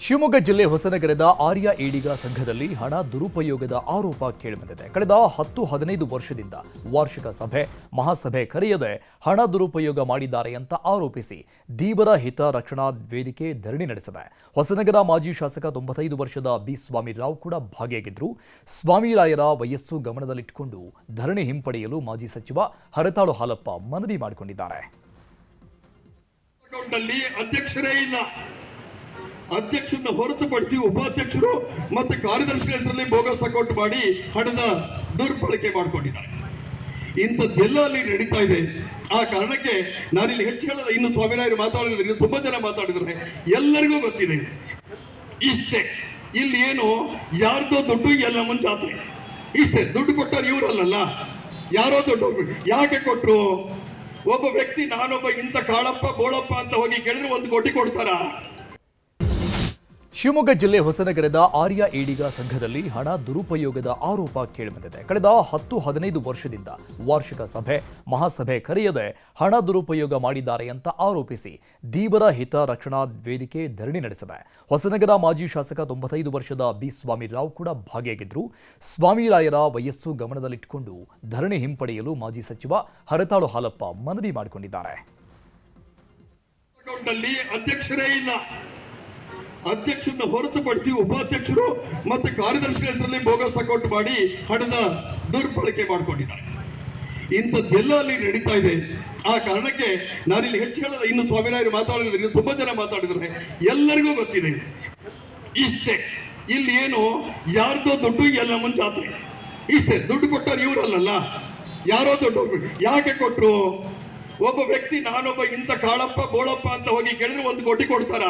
ಶಿವಮೊಗ್ಗ ಜಿಲ್ಲೆ ಹೊಸನಗರದ ಆರ್ಯ ಈಡಿಗ ಸಂಘದಲ್ಲಿ ಹಣ ದುರುಪಯೋಗದ ಆರೋಪ ಕೇಳಿಬಂದಿದೆ. ಕಳೆದ 10-15 ವರ್ಷದಿಂದ ವಾರ್ಷಿಕ ಸಭೆ, ಮಹಾಸಭೆ ಕರೆಯದೆ ಹಣ ದುರುಪಯೋಗ ಮಾಡಿದ್ದಾರೆ ಅಂತ ಆರೋಪಿಸಿ ದೀವರ ಹಿತ ರಕ್ಷಣಾ ವೇದಿಕೆ ಧರಣಿ ನಡೆಸಿದೆ. ಹೊಸನಗರ ಮಾಜಿ ಶಾಸಕ 95 ವರ್ಷದ ಬಿ ಸ್ವಾಮಿರಾವ್ ಕೂಡ ಭಾಗಿಯಾಗಿದ್ದರು. ಸ್ವಾಮಿರಾಯರ ವಯಸ್ಸು ಗಮನದಲ್ಲಿಟ್ಟುಕೊಂಡು ಧರಣಿ ಹಿಂಪಡೆಯಲು ಮಾಜಿ ಸಚಿವ ಹರತಾಳು ಹಾಲಪ್ಪ ಮನವಿ ಮಾಡಿಕೊಂಡಿದ್ದಾರೆ. ಅಧ್ಯಕ್ಷರನ್ನ ಹೊರತುಪಡಿಸಿ ಉಪಾಧ್ಯಕ್ಷರು ಮತ್ತು ಕಾರ್ಯದರ್ಶಿಗಳ ಹೆಸರಲ್ಲಿ ಬೋಗಸ್ ಅಕೌಂಟ್ ಮಾಡಿ ಹಣದ ದುರ್ಬಳಕೆ ಮಾಡಿಕೊಂಡಿದ್ದಾರೆ. ಇಂಥದ್ದೆಲ್ಲ ಅಲ್ಲಿ ನಡೀತಾ ಇದೆ. ಆ ಕಾರಣಕ್ಕೆ ನಾನಿಲ್ಲಿ ಹೆಚ್ಚು ಹೇಳಲ್ಲ. ಇನ್ನು ಸ್ವಾಮಿರಾಯರು ಮಾತಾಡಿದ್ರೆ ತುಂಬಾ ಜನ ಮಾತಾಡಿದ್ರೆ ಎಲ್ಲರಿಗೂ ಗೊತ್ತಿದೆ. ಇಷ್ಟೇ, ಇಲ್ಲಿ ಏನು ಯಾರ್ದೋ ದುಡ್ಡು ಎಲ್ಲಮ್ಮನ ಜಾತ್ರೆ. ಇಷ್ಟೇ, ದುಡ್ಡು ಕೊಟ್ಟವ್ರು ಇವರಲ್ಲ, ಯಾರೋ ದುಡ್ಡು. ಯಾಕೆ ಕೊಟ್ರು? ಒಬ್ಬ ವ್ಯಕ್ತಿ ನಾನೊಬ್ಬ ಇಂಥ ಕಾಳಪ್ಪ ಬೋಳಪ್ಪ ಅಂತ ಹೋಗಿ ಕೇಳಿದ್ರೆ 1 ಕೋಟಿ ಕೊಡ್ತಾರ? ಶಿವಮೊಗ್ಗ ಜಿಲ್ಲೆ ಹೊಸನಗರದ ಆರ್ಯ ಈಡಿಗ ಸಂಘದಲ್ಲಿ ಹಣ ದುರುಪಯೋಗದ ಆರೋಪ ಕೇಳಿಬಂದಿದೆ. ಕಳೆದ 10-15 ವರ್ಷದಿಂದ ವಾರ್ಷಿಕ ಸಭೆ, ಮಹಾಸಭೆ ಕರೆಯದೆ ಹಣ ದುರುಪಯೋಗ ಮಾಡಿದ್ದಾರೆ ಅಂತ ಆರೋಪಿಸಿ ದೀವರ ಹಿತ ರಕ್ಷಣಾ ವೇದಿಕೆ ಧರಣಿ ನಡೆಸಿದೆ. ಹೊಸನಗರ ಮಾಜಿ ಶಾಸಕ 95 ವರ್ಷದ ಬಿ ಸ್ವಾಮಿರಾವ್ ಕೂಡ ಭಾಗಿಯಾಗಿದ್ದರು. ಸ್ವಾಮಿರಾಯರ ವಯಸ್ಸು ಗಮನದಲ್ಲಿಟ್ಟುಕೊಂಡು ಧರಣಿ ಹಿಂಪಡೆಯಲು ಮಾಜಿ ಸಚಿವ ಹರತಾಳು ಹಾಲಪ್ಪ ಮನವಿ ಮಾಡಿಕೊಂಡಿದ್ದಾರೆ. ಅಧ್ಯಕ್ಷರೇ ಇಲ್ಲ, ಅಧ್ಯಕ್ಷರನ್ನ ಹೊರತುಪಡಿಸಿ ಉಪಾಧ್ಯಕ್ಷರು ಮತ್ತು ಕಾರ್ಯದರ್ಶಿಗಳ ಹೆಸರಲ್ಲಿ ಬೋಗಸ್ ಅಕೌಂಟ್ ಮಾಡಿ ಹಣದ ದುರ್ಬಳಕೆ ಮಾಡಿಕೊಂಡಿದ್ದಾರೆ. ಇಂಥದ್ದೆಲ್ಲ ಅಲ್ಲಿ ನಡೀತಾ ಇದೆ. ಆ ಕಾರಣಕ್ಕೆ ನಾನಿಲ್ಲಿ ಹೆಚ್ಚು ಹೇಳಲ್ಲ. ಇನ್ನು ಸ್ವಾಮಿರಾಯರು ಮಾತಾಡಿದ್ರೆ ತುಂಬಾ ಜನ ಮಾತಾಡಿದ್ರೆ ಎಲ್ಲರಿಗೂ ಗೊತ್ತಿದೆ. ಇಷ್ಟೇ, ಇಲ್ಲಿ ಏನು ಯಾರ್ದೋ ದುಡ್ಡು ಎಲ್ಲಮ್ಮನ ಜಾತ್ರೆ. ಇಷ್ಟೇ, ದುಡ್ಡು ಕೊಟ್ಟವ್ರು ಇವರಲ್ಲ, ಯಾರೋ ದುಡ್ಡು. ಯಾಕೆ ಕೊಟ್ರು? ಒಬ್ಬ ವ್ಯಕ್ತಿ ನಾನೊಬ್ಬ ಇಂಥ ಕಾಳಪ್ಪ ಬೋಳಪ್ಪ ಅಂತ ಹೋಗಿ ಕೇಳಿದ್ರೆ 1 ಕೋಟಿ ಕೊಡ್ತಾರ?